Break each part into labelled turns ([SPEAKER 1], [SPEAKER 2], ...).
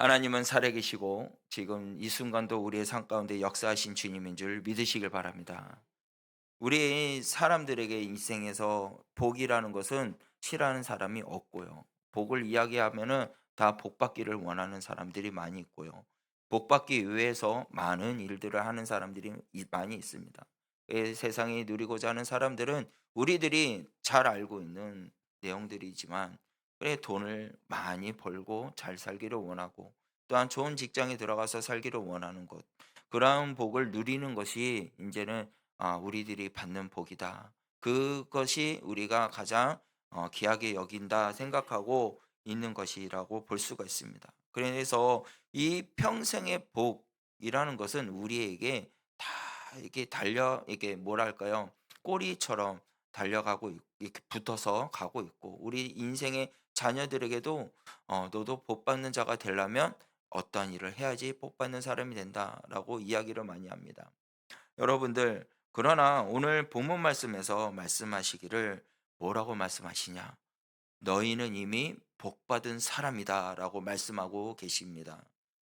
[SPEAKER 1] 하나님은 살아계시고 지금 이 순간도 우리의 삶 가운데 역사하신 주님인 줄 믿으시길 바랍니다. 우리 사람들에게 인생에서 복이라는 것은 싫어하는 사람이 없고요. 복을 이야기하면은 다 복받기를 원하는 사람들이 많이 있고요. 복받기 위해서 많은 일들을 하는 사람들이 많이 있습니다. 세상에 누리고자 하는 사람들은 우리들이 잘 알고 있는 내용들이지만, 그래 돈을 많이 벌고 잘 살기를 원하고, 또한 좋은 직장에 들어가서 살기를 원하는 것, 그러한 복을 누리는 것이 이제는 우리들이 받는 복이다. 그것이 우리가 가장 귀하게 여긴다 생각하고 있는 것이라고 볼 수가 있습니다. 그래서 이 평생의 복이라는 것은 우리에게 다 이게 이게 뭐랄까요? 꼬리처럼 달려가고 이렇게 붙어서 가고 있고, 우리 인생의 자녀들에게도 너도 복 받는 자가 되려면 어떠한 일을 해야지 복 받는 사람이 된다라고 이야기를 많이 합니다. 여러분들, 그러나 오늘 본문 말씀에서 말씀하시기를 뭐라고 말씀하시냐? 너희는 이미 복받은 사람이다라고 말씀하고 계십니다.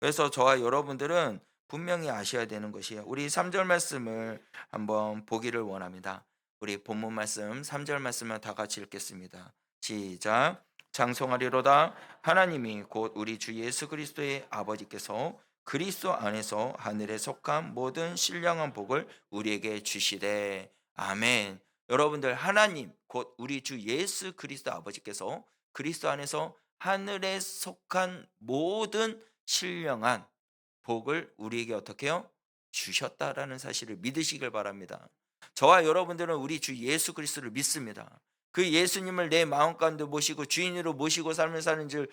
[SPEAKER 1] 그래서 저와 여러분들은 분명히 아셔야 되는 것이에요. 우리 3절 말씀을 한번 보기를 원합니다. 우리 본문 말씀 3절 말씀을 다 같이 읽겠습니다. 시작. 장성하리로다 하나님이 곧 우리 주 예수 그리스도의 아버지께서 그리스도 안에서 하늘에 속한 모든 신령한 복을 우리에게 주시되. 아멘. 여러분들, 하나님 곧 우리 주 예수 그리스도 아버지께서 그리스도 안에서 하늘에 속한 모든 신령한 복을 우리에게 어떻게 요 주셨다라는 사실을 믿으시길 바랍니다. 저와 여러분들은 우리 주 예수 그리스도를 믿습니다. 그 예수님을 내 마음 가운데 모시고 주인으로 모시고 삶을 사는 줄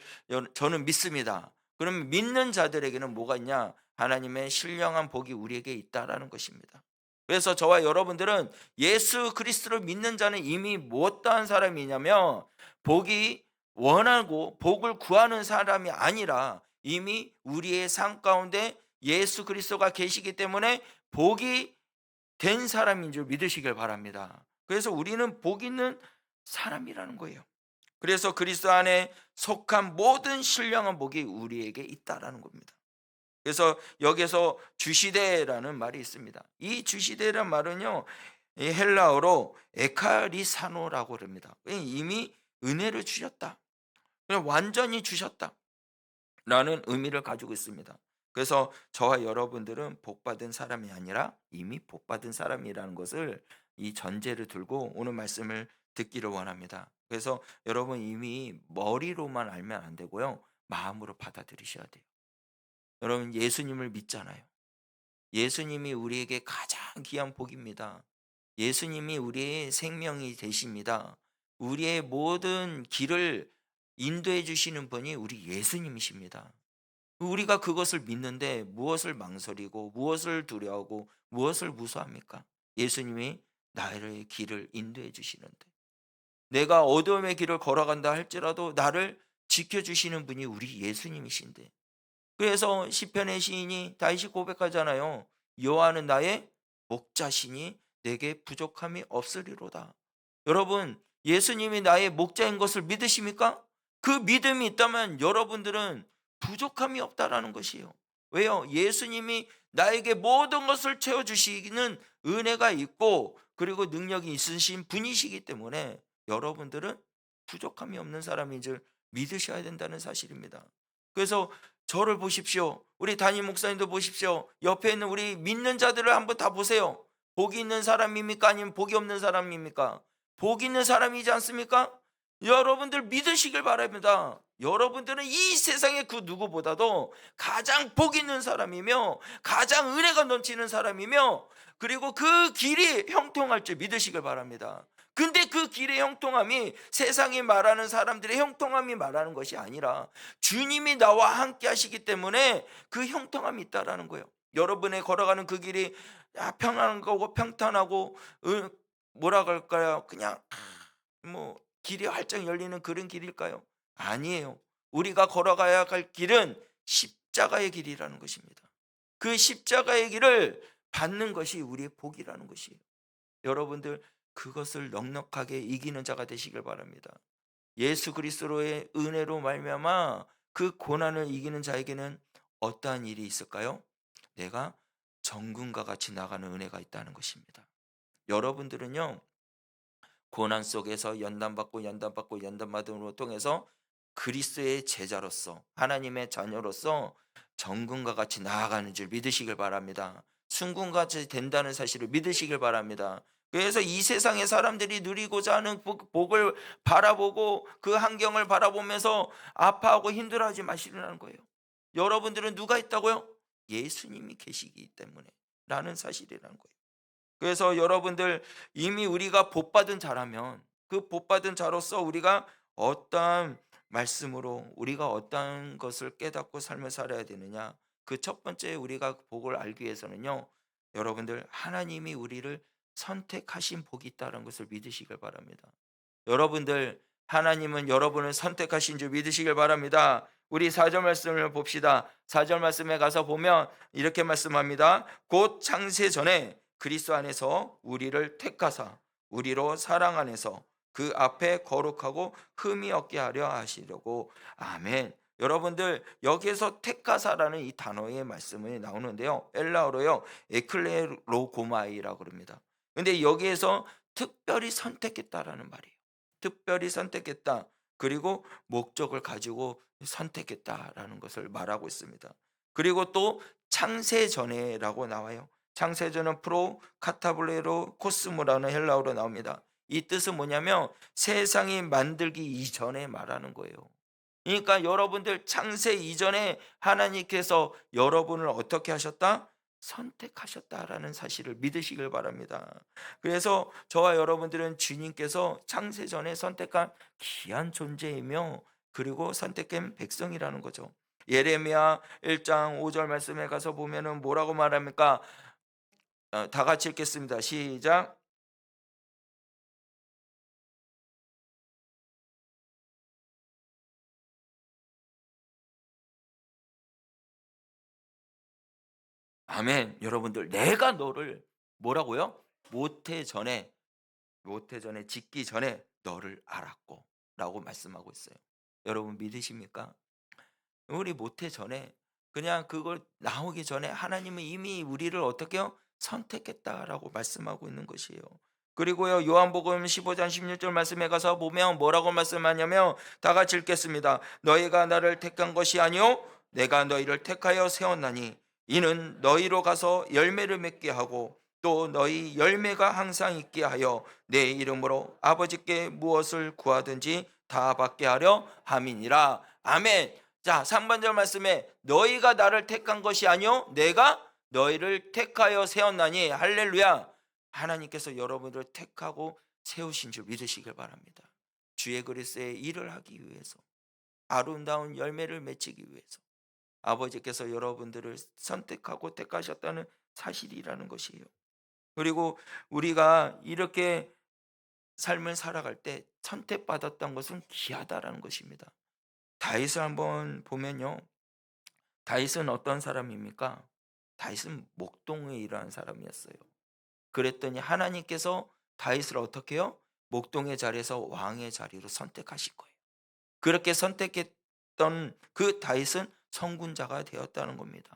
[SPEAKER 1] 저는 믿습니다. 그러면 믿는 자들에게는 뭐가 있냐? 하나님의 신령한 복이 우리에게 있다라는 것입니다. 그래서 저와 여러분들은 예수 그리스도를 믿는 자는 이미 무엇다한 사람이냐면, 복이 원하고 복을 구하는 사람이 아니라 이미 우리의 삶 가운데 예수 그리스도가 계시기 때문에 복이 된 사람인 줄 믿으시길 바랍니다. 그래서 우리는 복 있는 사람이라는 거예요. 그래서 그리스도 안에 속한 모든 신령한 복이 우리에게 있다라는 겁니다. 그래서 여기서 주시되라는 말이 있습니다. 이 주시되란 말은요, 이 헬라어로 에카리사노라고 합니다. 이미 은혜를 주셨다, 그냥 완전히 주셨다라는 의미를 가지고 있습니다. 그래서 저와 여러분들은 복받은 사람이 아니라 이미 복받은 사람이라는 것을, 이 전제를 들고 오늘 말씀을 듣기를 원합니다. 그래서 여러분, 이미 머리로만 알면 안 되고요, 마음으로 받아들이셔야 돼요. 여러분, 예수님을 믿잖아요. 예수님이 우리에게 가장 귀한 복입니다. 예수님이 우리의 생명이 되십니다. 우리의 모든 길을 인도해 주시는 분이 우리 예수님이십니다. 우리가 그것을 믿는데 무엇을 망설이고 무엇을 두려워하고 무엇을 무서워합니까? 예수님이 나의 길을 인도해 주시는데, 내가 어둠의 길을 걸어간다 할지라도 나를 지켜주시는 분이 우리 예수님이신데, 그래서 시편의 시인이 다시 고백하잖아요. 여호와는 나의 목자시니 내게 부족함이 없으리로다. 여러분, 예수님이 나의 목자인 것을 믿으십니까? 그 믿음이 있다면 여러분들은 부족함이 없다라는 것이에요. 왜요? 예수님이 나에게 모든 것을 채워주시는 은혜가 있고, 그리고 능력이 있으신 분이시기 때문에 여러분들은 부족함이 없는 사람인 줄 믿으셔야 된다는 사실입니다. 그래서 저를 보십시오. 우리 담임 목사님도 보십시오. 옆에 있는 우리 믿는 자들을 한번 다 보세요. 복이 있는 사람입니까? 아니면 복이 없는 사람입니까? 복 있는 사람이지 않습니까? 여러분들 믿으시길 바랍니다. 여러분들은 이 세상의 그 누구보다도 가장 복 있는 사람이며 가장 은혜가 넘치는 사람이며, 그리고 그 길이 형통할 줄 믿으시길 바랍니다. 근데 그 길의 형통함이 세상이 말하는 사람들의 형통함이 말하는 것이 아니라 주님이 나와 함께 하시기 때문에 그 형통함이 있다라는 거예요. 여러분의 걸어가는 그 길이 평안한 거고 평탄하고, 뭐라 그럴까요? 그냥 뭐 길이 활짝 열리는 그런 길일까요? 아니에요. 우리가 걸어가야 할 길은 십자가의 길이라는 것입니다. 그 십자가의 길을 받는 것이 우리의 복이라는 것이에요. 여러분들, 그것을 넉넉하게 이기는 자가 되시길 바랍니다. 예수 그리스도의 은혜로 말미암아 그 고난을 이기는 자에게는 어떠한 일이 있을까요? 내가 정금과 같이 나가는 은혜가 있다는 것입니다. 여러분들은요, 고난 속에서 연단받고 연단받고 연단받음으로 통해서 그리스도의 제자로서 하나님의 자녀로서 정금과 같이 나아가는 줄 믿으시길 바랍니다. 순금같이 된다는 사실을 믿으시길 바랍니다. 그래서 이 세상의 사람들이 누리고자 하는 복을 바라보고 그 환경을 바라보면서 아파하고 힘들어하지 마시라는 거예요. 여러분들은 누가 있다고요? 예수님이 계시기 때문에 라는 사실이라는 거예요. 그래서 여러분들, 이미 우리가 복받은 자라면 그 복받은 자로서 우리가 어떠한 말씀으로 우리가 어떠한 것을 깨닫고 삶을 살아야 되느냐, 그 첫 번째 우리가 복을 알기 위해서는요, 여러분들, 하나님이 우리를 선택하신 복이 있다는 것을 믿으시길 바랍니다. 여러분들, 하나님은 여러분을 선택하신 줄 믿으시길 바랍니다. 우리 4절 말씀을 봅시다. 4절 말씀에 가서 보면 이렇게 말씀합니다. 곧 창세 전에 그리스도 안에서 우리를 택하사 우리로 사랑 안에서 그 앞에 거룩하고 흠이 없게 하려 하시려고. 아멘. 여러분들, 여기에서 택하사라는 이 단어의 말씀이 나오는데요, 엘라어로요 에클레로고마이라고 그럽니다. 근데 여기에서 특별히 선택했다라는 말이에요. 특별히 선택했다. 그리고 목적을 가지고 선택했다라는 것을 말하고 있습니다. 그리고 또 창세전에라고 나와요. 창세전은 프로 카타블레로 코스모라는 헬라어로 나옵니다. 이 뜻은 뭐냐면 세상이 만들기 이전에 말하는 거예요. 그러니까 여러분들, 창세 이전에 하나님께서 여러분을 어떻게 하셨다? 선택하셨다라는 사실을 믿으시길 바랍니다. 그래서 저와 여러분들은 주님께서 창세 전에 선택한 귀한 존재이며, 그리고 선택된 백성이라는 거죠. 예레미야 1장 5절 말씀에 가서 보면은 뭐라고 말합니까? 다 같이 읽겠습니다. 시작. 아멘. 여러분들, 내가 너를 뭐라고요? 모태 전에 짓기 전에 너를 알았고 라고 말씀하고 있어요. 여러분 믿으십니까? 우리 모태 전에, 그냥 그걸 나오기 전에 하나님은 이미 우리를 어떻게요? 선택했다라고 말씀하고 있는 것이에요. 그리고요, 요한복음 15장 16절 말씀에 가서 보면 뭐라고 말씀하냐면, 다 같이 읽겠습니다. 너희가 나를 택한 것이 아니요 내가 너희를 택하여 세웠나니 이는 너희로 가서 열매를 맺게 하고 또 너희 열매가 항상 있게 하여 내 이름으로 아버지께 무엇을 구하든지 다 받게 하려 함이니라. 아멘. 자, 3번절 말씀에 너희가 나를 택한 것이 아니요 내가 너희를 택하여 세웠나니. 할렐루야. 하나님께서 여러분들을 택하고 세우신 줄 믿으시길 바랍니다. 주의 그리스도의 일을 하기 위해서, 아름다운 열매를 맺히기 위해서 아버지께서 여러분들을 선택하고 택하셨다는 사실이라는 것이에요. 그리고 우리가 이렇게 삶을 살아갈 때 선택받았던 것은 귀하다라는 것입니다. 다윗을 한번 보면요, 다윗은 어떤 사람입니까? 다윗은 목동에 일하는 사람이었어요. 그랬더니 하나님께서 다윗을 어떻게 해요? 목동의 자리에서 왕의 자리로 선택하신 거예요. 그렇게 선택했던 그 다윗은 성군자가 되었다는 겁니다.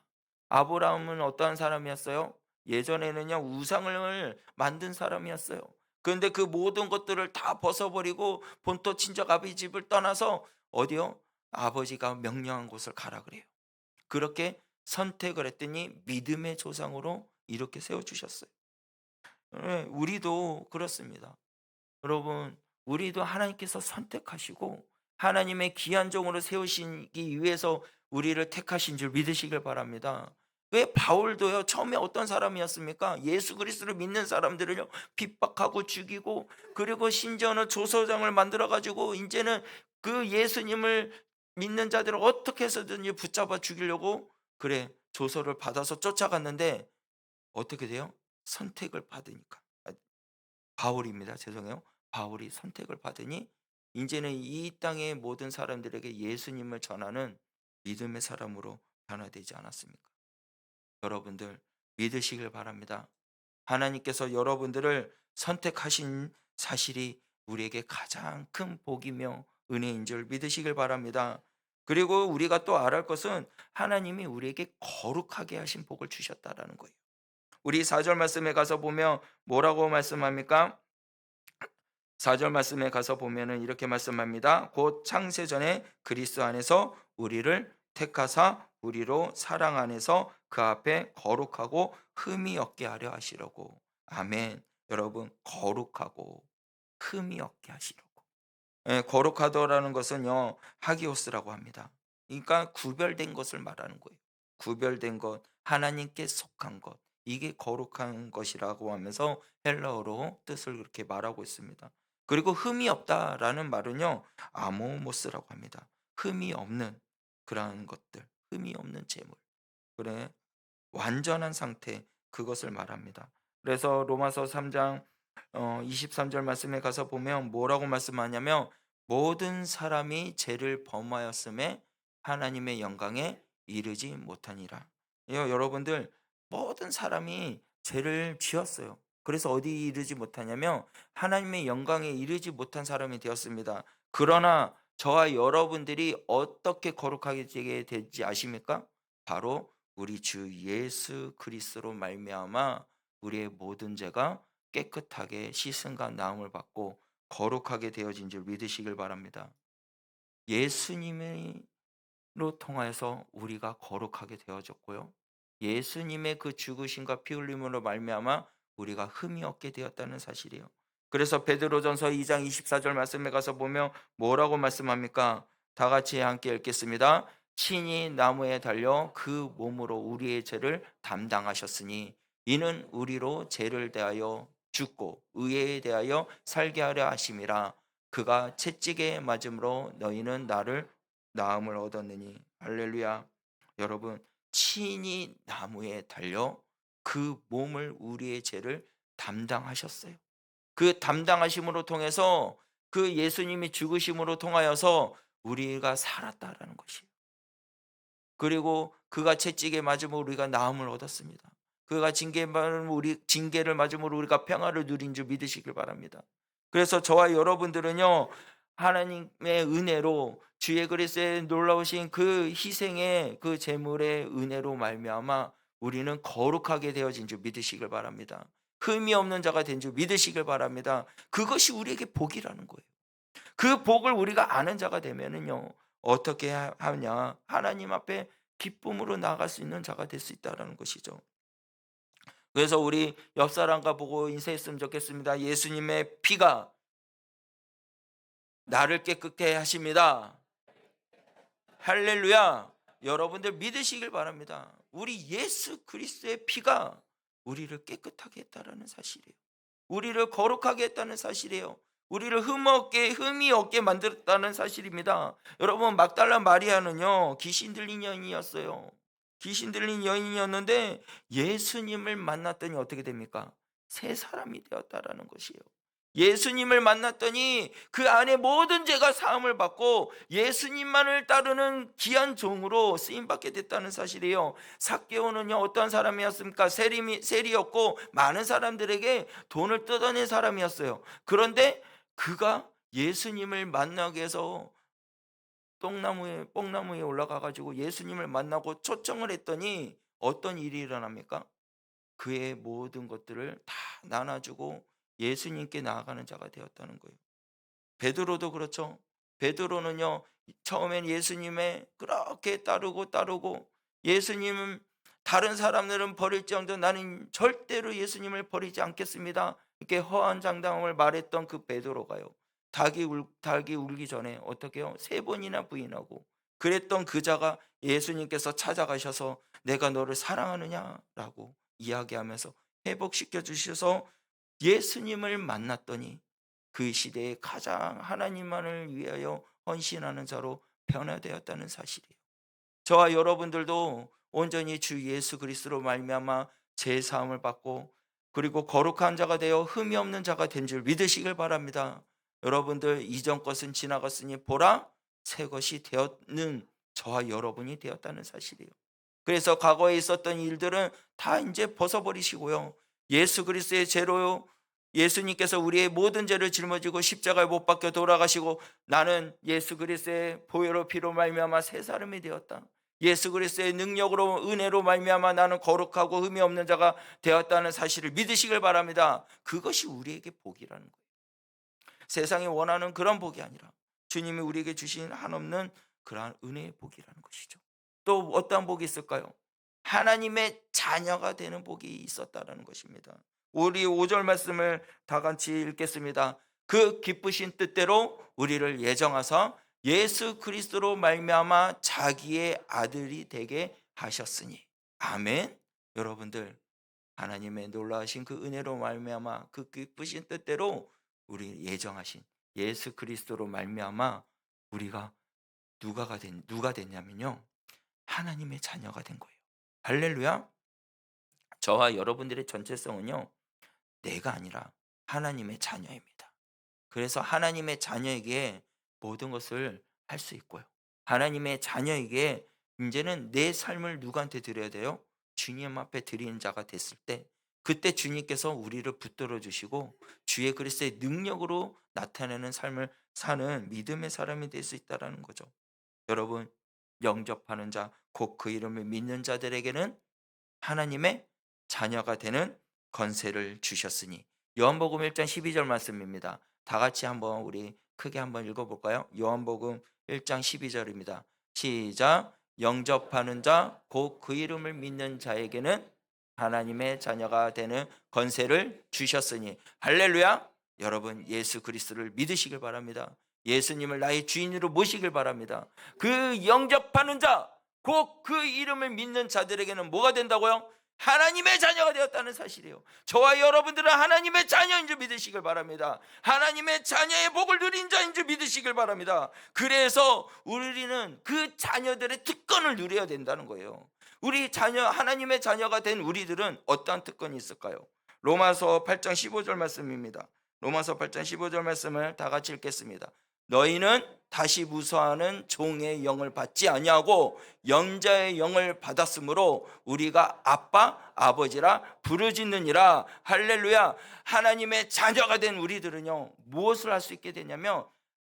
[SPEAKER 1] 아브라함은 어떠한 사람이었어요? 예전에는요 우상을 만든 사람이었어요. 그런데 그 모든 것들을 다 벗어버리고 본토 친척 아비 집을 떠나서 어디요? 아버지가 명령한 곳을 가라 그래요. 그렇게 선택을 했더니 믿음의 조상으로 이렇게 세워주셨어요. 예, 우리도 그렇습니다. 여러분, 우리도 하나님께서 선택하시고 하나님의 귀한 종으로 세우시기 위해서 우리를 택하신 줄 믿으시길 바랍니다. 왜 바울도요, 처음에 어떤 사람이었습니까? 예수 그리스도를 믿는 사람들을요 핍박하고 죽이고, 그리고 심지어는 조서장을 만들어 가지고 이제는 그 예수님을 믿는 자들을 어떻게 해서든지 붙잡아 죽이려고 그래 조서를 받아서 쫓아갔는데 어떻게 돼요? 선택을 받으니까. 바울입니다. 죄송해요. 바울이 선택을 받으니 이제는 이 땅의 모든 사람들에게 예수님을 전하는 믿음의 사람으로 변화되지 않았습니까? 여러분들 믿으시길 바랍니다. 하나님께서 여러분들을 선택하신 사실이 우리에게 가장 큰 복이며 은혜인 줄 믿으시길 바랍니다. 그리고 우리가 또 알아야 할 것은 하나님이 우리에게 거룩하게 하신 복을 주셨다라는 거예요. 우리 4절 말씀에 가서 보면 뭐라고 말씀합니까? 4절 말씀에 가서 보면은 이렇게 말씀합니다. 곧 창세전에 그리스도 안에서 우리를 택하사 우리로 사랑 안에서 그 앞에 거룩하고 흠이 없게 하려 하시려고. 아멘. 여러분, 거룩하고 흠이 없게 하시려고. 예, 거룩하더라는 것은요, 하기오스라고 합니다. 그러니까 구별된 것을 말하는 거예요. 구별된 것, 하나님께 속한 것. 이게 거룩한 것이라고 하면서 헬라어로 뜻을 그렇게 말하고 있습니다. 그리고 흠이 없다라는 말은요, 아모모스라고 합니다. 흠이 없는 그러한 것들, 흠이 없는 재물. 그래, 완전한 상태, 그것을 말합니다. 그래서 로마서 3장 23절 말씀에 가서 보면 뭐라고 말씀하냐면 모든 사람이 죄를 범하였음에 하나님의 영광에 이르지 못하니라. 여러분들, 모든 사람이 죄를 지었어요. 그래서 어디 이르지 못하냐면 하나님의 영광에 이르지 못한 사람이 되었습니다. 그러나 저와 여러분들이 어떻게 거룩하게 되지 아십니까? 바로 우리 주 예수 그리스도로 말미암아 우리의 모든 죄가 깨끗하게 씻음과 나음을 받고 거룩하게 되어진 줄 믿으시길 바랍니다. 예수님으로 통하여서 우리가 거룩하게 되어졌고요. 예수님의 그 죽으심과 피 흘림으로 말미암아 우리가 흠이 없게 되었다는 사실이에요. 그래서 베드로전서 2장 24절 말씀에 가서 보면 뭐라고 말씀합니까? 다 같이 함께 읽겠습니다. 친히 나무에 달려 그 몸으로 우리의 죄를 담당하셨으니 이는 우리로 죄를 대하여 죽고 의에 대하여 살게 하려 하심이라. 그가 채찍에 맞음으로 너희는 나를 나음을 얻었느니. 할렐루야. 여러분, 친히 나무에 달려 그 몸을 우리의 죄를 담당하셨어요. 그 담당하심으로 통해서 그 예수님이 죽으심으로 통하여서 우리가 살았다라는 것이에요. 그리고 그가 채찍에 맞음으로 우리가 나음을 얻었습니다. 그가 징계를 맞음으로 우리가 평화를 누린 줄 믿으시길 바랍니다. 그래서 저와 여러분들은요, 하나님의 은혜로 주의 그리스도의 놀라우신 그 희생의 그 제물의 은혜로 말미암아 우리는 거룩하게 되어진 줄 믿으시길 바랍니다. 흠이 없는 자가 된 줄 믿으시길 바랍니다. 그것이 우리에게 복이라는 거예요. 그 복을 우리가 아는 자가 되면은요, 어떻게 하냐? 하나님 앞에 기쁨으로 나아갈 수 있는 자가 될 수 있다는 것이죠. 그래서 우리 옆 사람과 보고 인사했으면 좋겠습니다. 예수님의 피가 나를 깨끗게 하십니다. 할렐루야. 여러분들 믿으시길 바랍니다. 우리 예수 그리스도의 피가 우리를 깨끗하게 했다라는 사실이에요. 우리를 거룩하게 했다는 사실이에요. 우리를 흠이 없게 만들었다는 사실입니다. 여러분, 막달라 마리아는요, 귀신 들린 여인이었어요. 귀신 들린 여인이었는데 예수님을 만났더니 어떻게 됩니까? 새 사람이 되었다라는 것이에요. 예수님을 만났더니 그 안에 모든 죄가 사함을 받고 예수님만을 따르는 귀한 종으로 쓰임받게 됐다는 사실이에요. 삭개오는요, 어떤 사람이었습니까? 세리였고 많은 사람들에게 돈을 뜯어낸 사람이었어요. 그런데 그가 예수님을 만나기 위해서 뽕나무에 올라가 가지고 예수님을 만나고 초청을 했더니 어떤 일이 일어납니까? 그의 모든 것들을 다 나눠주고 예수님께 나아가는 자가 되었다는 거예요. 베드로도 그렇죠. 베드로는요, 처음엔 예수님의 그렇게 따르고 예수님은 다른 사람들은 버릴지언정 나는 절대로 예수님을 버리지 않겠습니다, 이렇게 허언장담을 말했던 그 베드로가요, 닭이 울기 전에 어떻게 해요? 3번이나 부인하고 그랬던 그 자가 예수님께서 찾아가셔서 내가 너를 사랑하느냐라고 이야기하면서 회복시켜 주셔서 예수님을 만났더니 그 시대에 가장 하나님만을 위하여 헌신하는 자로 변화되었다는 사실이에요. 저와 여러분들도 온전히 주 예수 그리스도로 말미암아 제 사함을 받고 그리고 거룩한 자가 되어 흠이 없는 자가 된 줄 믿으시길 바랍니다. 여러분들, 이전 것은 지나갔으니 보라 새 것이 되었는 저와 여러분이 되었다는 사실이에요. 그래서 과거에 있었던 일들은 다 이제 벗어버리시고요, 예수 그리스도의 죄로 예수님께서 우리의 모든 죄를 짊어지고 십자가에 못 박혀 돌아가시고 나는 예수 그리스도의 보혈로 피로 말미암아 새 사람이 되었다. 예수 그리스도의 능력으로 은혜로 말미암아 나는 거룩하고 흠이 없는 자가 되었다는 사실을 믿으시길 바랍니다. 그것이 우리에게 복이라는 거예요. 세상이 원하는 그런 복이 아니라 주님이 우리에게 주신 한없는 그러한 은혜의 복이라는 것이죠. 또 어떠한 복이 있을까요? 하나님의 자녀가 되는 복이 있었다라는 것입니다. 우리 5절 말씀을 다 같이 읽겠습니다. 그 기쁘신 뜻대로 우리를 예정하사 예수 그리스도로 말미암아 자기의 아들이 되게 하셨으니. 아멘. 여러분들, 하나님의 놀라우신 그 은혜로 말미암아 그 기쁘신 뜻대로 우리 예정하신 예수 그리스도로 말미암아 우리가 누가 됐냐면요, 하나님의 자녀가 된 거예요. 할렐루야. 저와 여러분들의 전체성은요, 내가 아니라 하나님의 자녀입니다. 그래서 하나님의 자녀에게 모든 것을 할 수 있고요, 하나님의 자녀에게 이제는 내 삶을 누구한테 드려야 돼요? 주님 앞에 드리는 자가 됐을 때, 그때 주님께서 우리를 붙들어 주시고 주의 그리스도의 능력으로 나타내는 삶을 사는 믿음의 사람이 될 수 있다는 거죠. 여러분, 영접하는 자, 곧 그 이름을 믿는 자들에게는 하나님의 자녀가 되는 권세를 주셨으니. 요한복음 1장 12절 말씀입니다. 다 같이 한번 우리 크게 한번 읽어볼까요? 요한복음 1장 12절입니다. 시작. 영접하는 자, 곧 그 이름을 믿는 자에게는 하나님의 자녀가 되는 권세를 주셨으니. 할렐루야. 여러분, 예수 그리스도를 믿으시길 바랍니다. 예수님을 나의 주인으로 모시길 바랍니다. 그 영접하는 자, 곧 그 이름을 믿는 자들에게는 뭐가 된다고요? 하나님의 자녀가 되었다는 사실이에요. 저와 여러분들은 하나님의 자녀인 줄 믿으시길 바랍니다. 하나님의 자녀의 복을 누린 자인 줄 믿으시길 바랍니다. 그래서 우리는 그 자녀들의 특권을 누려야 된다는 거예요. 우리 자녀, 하나님의 자녀가 된 우리들은 어떠한 특권이 있을까요? 로마서 8장 15절 말씀입니다. 로마서 8장 15절 말씀을 다 같이 읽겠습니다. 너희는 다시 무서워하는 종의 영을 받지 아니하고 영자의 영을 받았으므로 우리가 아빠 아버지라 부르짖느니라. 할렐루야. 하나님의 자녀가 된 우리들은요, 무엇을 할 수 있게 되냐면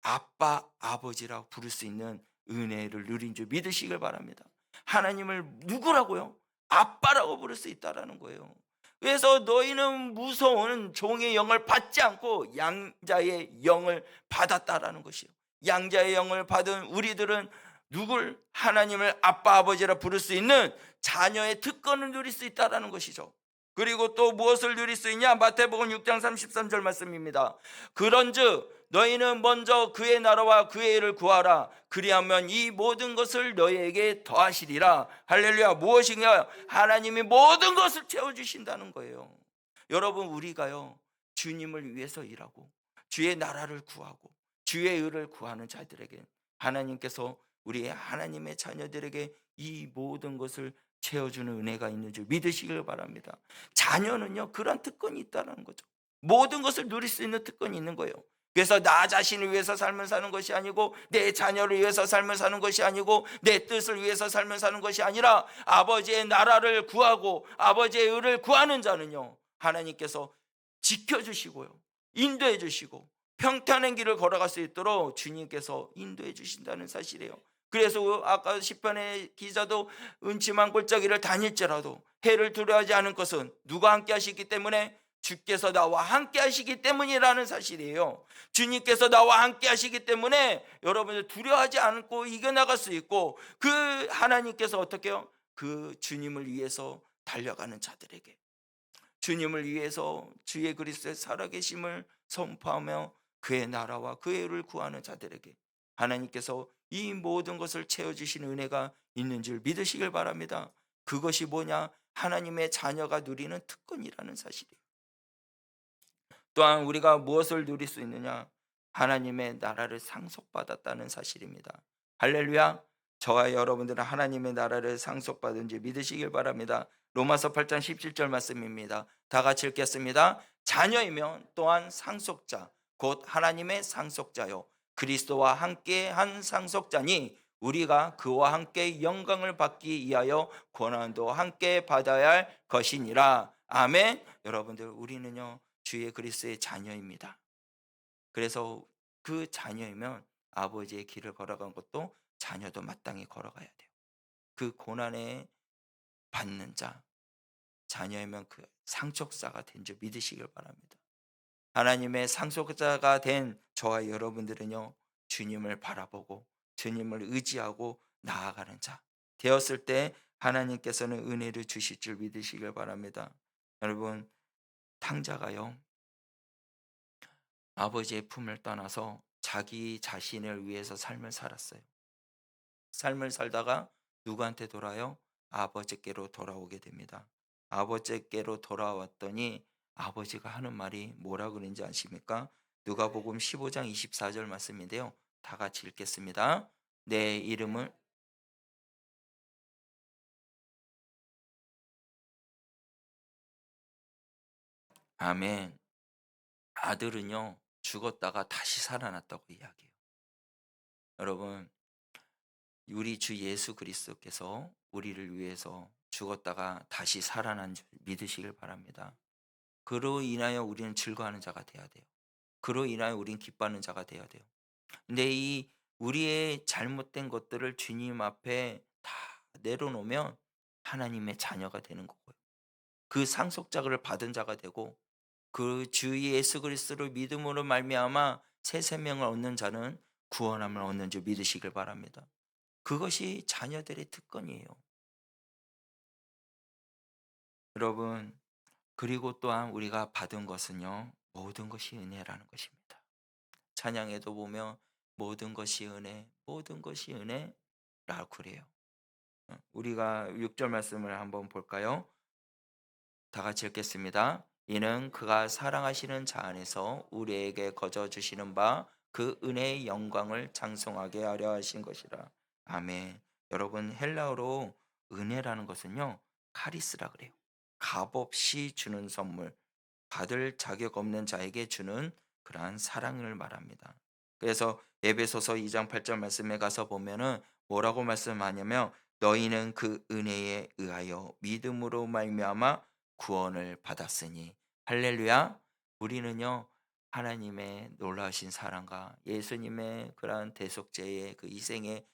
[SPEAKER 1] 아빠 아버지라 부를 수 있는 은혜를 누린 줄 믿으시길 바랍니다. 하나님을 누구라고요? 아빠라고 부를 수 있다라는 거예요. 그래서 너희는 무서운 종의 영을 받지 않고 양자의 영을 받았다라는 것이요. 양자의 영을 받은 우리들은 누굴? 하나님을 아빠 아버지라 부를 수 있는 자녀의 특권을 누릴 수 있다라는 것이죠. 그리고 또 무엇을 누릴 수 있냐? 마태복음 6장 33절 말씀입니다. 그런즉 너희는 먼저 그의 나라와 그의 일을 구하라. 그리하면 이 모든 것을 너희에게 더하시리라. 할렐루야. 무엇인가요? 하나님이 모든 것을 채워주신다는 거예요. 여러분, 우리가요, 주님을 위해서 일하고 주의 나라를 구하고 주의 의를 구하는 자들에게 하나님께서 우리의 하나님의 자녀들에게 이 모든 것을 채워주는 은혜가 있는 줄 믿으시길 바랍니다. 자녀는요, 그런 특권이 있다는 거죠. 모든 것을 누릴 수 있는 특권이 있는 거예요. 그래서 나 자신을 위해서 삶을 사는 것이 아니고 내 자녀를 위해서 삶을 사는 것이 아니고 내 뜻을 위해서 삶을 사는 것이 아니라 아버지의 나라를 구하고 아버지의 의를 구하는 자는요, 하나님께서 지켜주시고요, 인도해 주시고 평탄한 길을 걸어갈 수 있도록 주님께서 인도해 주신다는 사실이에요. 그래서 아까 시편의 기자도 은침한 골짜기를 다닐지라도 해를 두려워하지 않은 것은 누가 함께 하시기 때문에? 주께서 나와 함께 하시기 때문이라는 사실이에요. 주님께서 나와 함께 하시기 때문에 여러분들 두려워하지 않고 이겨나갈 수 있고, 그 하나님께서 어떻게 해요? 그 주님을 위해서 달려가는 자들에게, 주님을 위해서 주의 그리스도의 살아계심을 선포하며 그의 나라와 그의 의를 구하는 자들에게 하나님께서 이 모든 것을 채워주시는 은혜가 있는 줄 믿으시길 바랍니다. 그것이 뭐냐? 하나님의 자녀가 누리는 특권이라는 사실이에요. 또한 우리가 무엇을 누릴 수 있느냐? 하나님의 나라를 상속받았다는 사실입니다. 할렐루야. 저와 여러분들은 하나님의 나라를 상속받은 줄 믿으시길 바랍니다. 로마서 8장 17절 말씀입니다. 다 같이 읽겠습니다. 자녀이면 또한 상속자, 곧 하나님의 상속자요 그리스도와 함께 한 상속자니 우리가 그와 함께 영광을 받기 위하여 고난도 함께 받아야 할 것이니라. 아멘. 여러분들, 우리는요, 주의 그리스도의 자녀입니다. 그래서 그 자녀이면 아버지의 길을 걸어간 것도 자녀도 마땅히 걸어가야 돼요. 그 고난에 받는 자, 자녀이면 그 상속자가 된 줄 믿으시길 바랍니다. 하나님의 상속자가 된 저와 여러분들은요, 주님을 바라보고 주님을 의지하고 나아가는 자 되었을 때 하나님께서는 은혜를 주실 줄 믿으시길 바랍니다. 여러분, 탕자가요, 아버지의 품을 떠나서 자기 자신을 위해서 삶을 살았어요. 삶을 살다가 누구한테 돌아요? 아버지께로 돌아오게 됩니다. 아버지께로 돌아왔더니 아버지가 하는 말이 뭐라 그런지 아십니까? 누가복음 15장 24절 말씀인데요. 다 같이 읽겠습니다. 내 이름을 아멘. 아들은요, 죽었다가 다시 살아났다고 이야기해요. 여러분, 우리 주 예수 그리스도께서 우리를 위해서 죽었다가 다시 살아난 줄 믿으시길 바랍니다. 그로 인하여 우리는 즐거워하는 자가 되어야 돼요. 그로 인하여 우리는 기뻐하는 자가 되어야 돼요. 근데 이 우리의 잘못된 것들을 주님 앞에 다 내려놓으면 하나님의 자녀가 되는 거고요. 그 상속작을 받은 자가 되고 그 주 예수 그리스도를 믿음으로 말미암아 새 생명을 얻는 자는 구원함을 얻는 줄 믿으시길 바랍니다. 그것이 자녀들의 특권이에요. 여러분, 그리고 또한 우리가 받은 것은요, 모든 것이 은혜라는 것입니다. 찬양에도 보면 모든 것이 은혜, 모든 것이 은혜라고 그래요. 우리가 6절 말씀을 한번 볼까요? 다 같이 읽겠습니다. 이는 그가 사랑하시는 자 안에서 우리에게 거저 주시는 바 그 은혜의 영광을 장성하게 하려 하신 것이라. 아멘. 여러분, 헬라어로 은혜라는 것은요, 카리스라 그래요. 값없이 주는 선물, 받을 자격 없는 자에게 주는 그러한 사랑을 말합니다. 그래서 에베소서 2장 8절 말씀에 가서 보면은 뭐라고 말씀하냐면 너희는 그 은혜에 의하여 믿음으로 말미암아 구원을 받았으니 할렐루야. 우리는요, 하나님의 놀라우신 사랑과 예수님의 그러한 대속죄의 그 희생의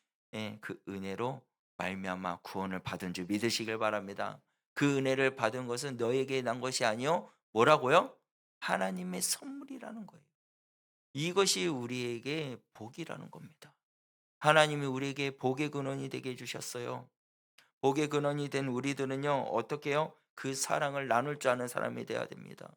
[SPEAKER 1] 그 은혜로 말미암아 구원을 받은 줄 믿으시길 바랍니다. 그 은혜를 받은 것은 너에게 난 것이 아니요 뭐라고요? 하나님의 선물이라는 거예요. 이것이 우리에게 복이라는 겁니다. 하나님이 우리에게 복의 근원이 되게 해 주셨어요. 복의 근원이 된 우리들은요, 어떻게 해요? 그 사랑을 나눌 줄 아는 사람이 돼야 됩니다.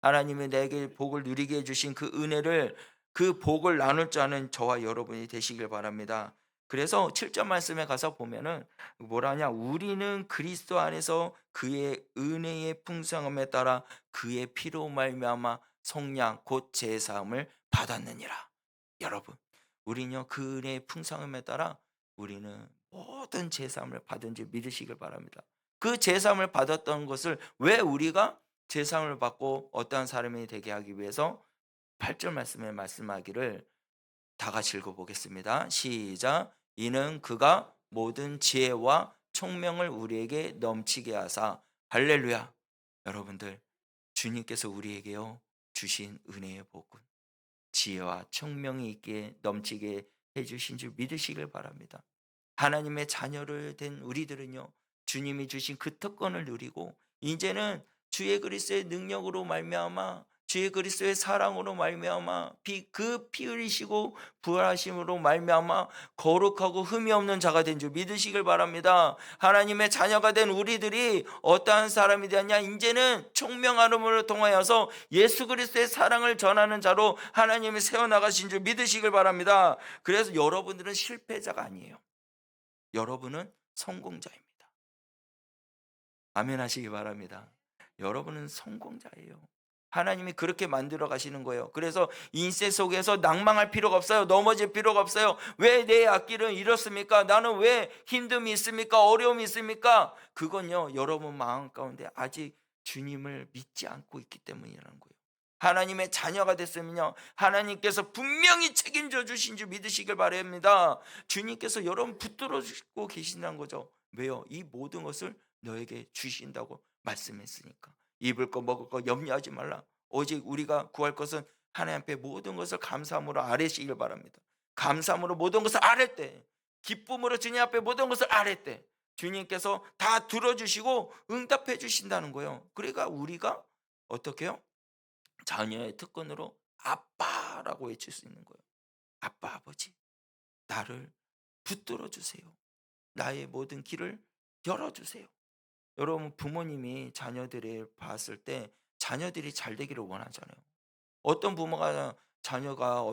[SPEAKER 1] 하나님이 내게 복을 누리게 해주신 그 은혜를, 그 복을 나눌 줄 아는 저와 여러분이 되시길 바랍니다. 그래서 7절 말씀에 가서 보면은 뭐라냐? 우리는 그리스도 안에서 그의 은혜의 풍성함에 따라 그의 피로 말미암아 속량 곧 제사함을 받았느니라. 여러분, 우리는요 그 은혜의 풍성함에 따라 우리는 모든 제사함을 받은 줄 믿으시길 바랍니다. 그 제사함을 받았던 것을 왜 우리가 제사함을 받고 어떠한 사람이 되게 하기 위해서 8절 말씀에 말씀하기를 다 같이 읽어보겠습니다. 시작. 이는 그가 모든 지혜와 총명을 우리에게 넘치게 하사 할렐루야. 여러분들, 주님께서 우리에게요 주신 은혜의 복은 지혜와 총명이 있게 넘치게 해주신 줄 믿으시길 바랍니다. 하나님의 자녀를 된 우리들은요 주님이 주신 그 특권을 누리고 이제는 주의 그리스도의 능력으로 말미암아 주의 그리스도의 사랑으로 말미암아 그 피 흘리시고 부활하심으로 말미암아 거룩하고 흠이 없는 자가 된 줄 믿으시길 바랍니다. 하나님의 자녀가 된 우리들이 어떠한 사람이 되었냐? 이제는 총명함으로 통하여서 예수 그리스도의 사랑을 전하는 자로 하나님이 세워나가신 줄 믿으시길 바랍니다. 그래서 여러분들은 실패자가 아니에요. 여러분은 성공자입니다. 아멘 하시기 바랍니다. 여러분은 성공자예요. 하나님이 그렇게 만들어 가시는 거예요. 그래서 인생 속에서 낭망할 필요가 없어요. 넘어질 필요가 없어요. 왜 내 앞길은 이렇습니까? 나는 왜 힘듦이 있습니까? 어려움이 있습니까? 그건요, 여러분 마음 가운데 아직 주님을 믿지 않고 있기 때문이라는 거예요. 하나님의 자녀가 됐으면요, 하나님께서 분명히 책임져 주신 줄 믿으시길 바랍니다. 주님께서 여러분 붙들어주고 계신다는 거죠. 왜요? 이 모든 것을 너에게 주신다고 말씀했으니까. 입을 거 먹을 거 염려하지 말라. 오직 우리가 구할 것은 하나님 앞에 모든 것을 감사함으로 아뢰시길 바랍니다. 감사함으로 모든 것을 아뢰 때, 기쁨으로 주님 앞에 모든 것을 아뢰 때 주님께서 다 들어주시고 응답해 주신다는 거예요. 그러니까 우리가 어떻게 해요? 자녀의 특권으로 아빠라고 외칠 수 있는 거예요. 아빠, 아버지, 나를 붙들어 주세요. 나의 모든 길을 열어주세요. 여러분, 부모님이 자녀들을 봤을 때 자녀들이 잘 되기를 원하잖아요. 어떤 부모가 자녀가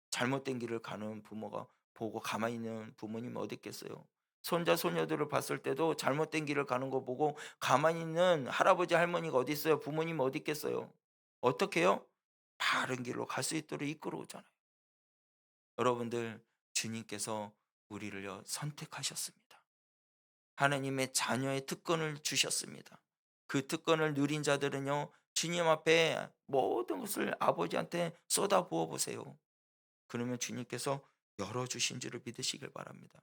[SPEAKER 1] 잘못된 길을 가는 부모가 보고 가만히 있는 부모님 어디 있겠어요? 손자 손녀들을 봤을 때도 잘못된 길을 가는 거 보고 가만히 있는 할아버지 할머니가 어디 있어요? 부모님 어디 있겠어요? 어떻게 해요? 바른 길로 갈 수 있도록 이끌어 오잖아요. 여러분들, 주님께서 우리를요 선택하셨습니다. 하나님의 자녀의 특권을 주셨습니다. 그 특권을 누린 자들은요 주님 앞에 모든 것을 아버지한테 쏟아부어 보세요. 그러면 주님께서 열어주신 줄을 믿으시길 바랍니다.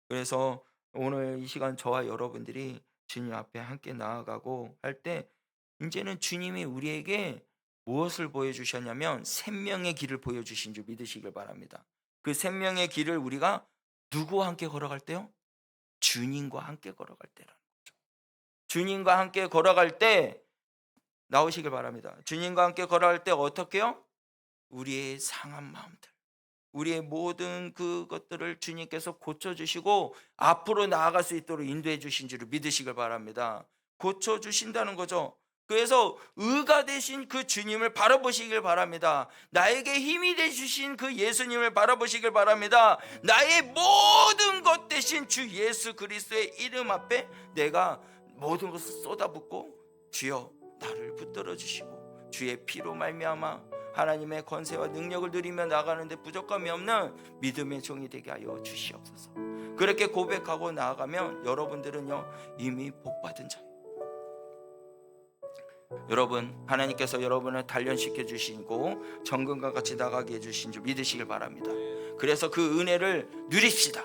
[SPEAKER 1] 그래서 오늘 이 시간 저와 여러분들이 주님 앞에 함께 나아가고 할 때 이제는 주님이 우리에게 무엇을 보여주셨냐면 생명의 길을 보여주신 줄 믿으시길 바랍니다. 그 생명의 길을 우리가 누구와 함께 걸어갈 때요? 주님과 함께 걸어갈 때라는 거죠. 주님과 함께 걸어갈 때 나오시길 바랍니다. 주님과 함께 걸어갈 때 어떻게요? 우리의 상한 마음들, 우리의 모든 그것들을 주님께서 고쳐주시고 앞으로 나아갈 수 있도록 인도해 주신 줄을 믿으시길 바랍니다. 고쳐주신다는 거죠. 그래서 의가 되신 그 주님을 바라보시길 바랍니다. 나에게 힘이 되주신 그 예수님을 바라보시길 바랍니다. 나의 모든 것 대신 주 예수 그리스도의 이름 앞에 내가 모든 것을 쏟아붓고 주여 나를 붙들어 주시고 주의 피로 말미암아 하나님의 권세와 능력을 누리며 나가는데 부족함이 없는 믿음의 종이 되게 하여 주시옵소서. 그렇게 고백하고 나아가면 여러분들은요 이미 복받은 자예요. 여러분, 하나님께서 여러분을 단련시켜 주시고 정금과 같이 나가게 해주신 줄 믿으시길 바랍니다. 그래서 그 은혜를 누립시다.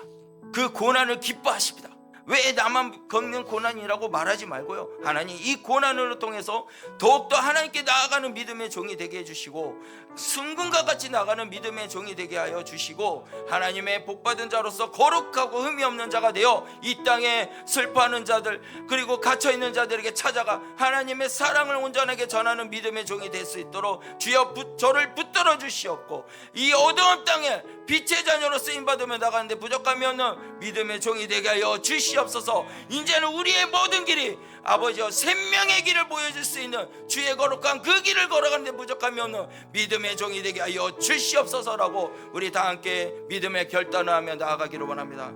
[SPEAKER 1] 그 고난을 기뻐하십니다. 왜 나만 겪는 고난이라고 말하지 말고요, 하나님 이 고난을 통해서 더욱더 하나님께 나아가는 믿음의 종이 되게 해주시고 순금과 같이 나가는 믿음의 종이 되게 하여 주시고 하나님의 복받은 자로서 거룩하고 흠이 없는 자가 되어 이 땅에 슬퍼하는 자들 그리고 갇혀있는 자들에게 찾아가 하나님의 사랑을 온전하게 전하는 믿음의 종이 될 수 있도록 주여 저를 붙들어 주시옵고 이 어두운 땅에 빛의 자녀로 쓰임받으며 나가는데 부족함이 없는 믿음의 종이 되게 하여 주시옵소서. 이제는 우리의 모든 길이 아버지여 생명의 길을 보여줄 수 있는 주의 거룩한 그 길을 걸어가는데 부족함이 없는 믿음의 종이 되게 하여 주시옵소서라고 우리 다 함께 믿음의 결단을 하며 나아가기를 원합니다.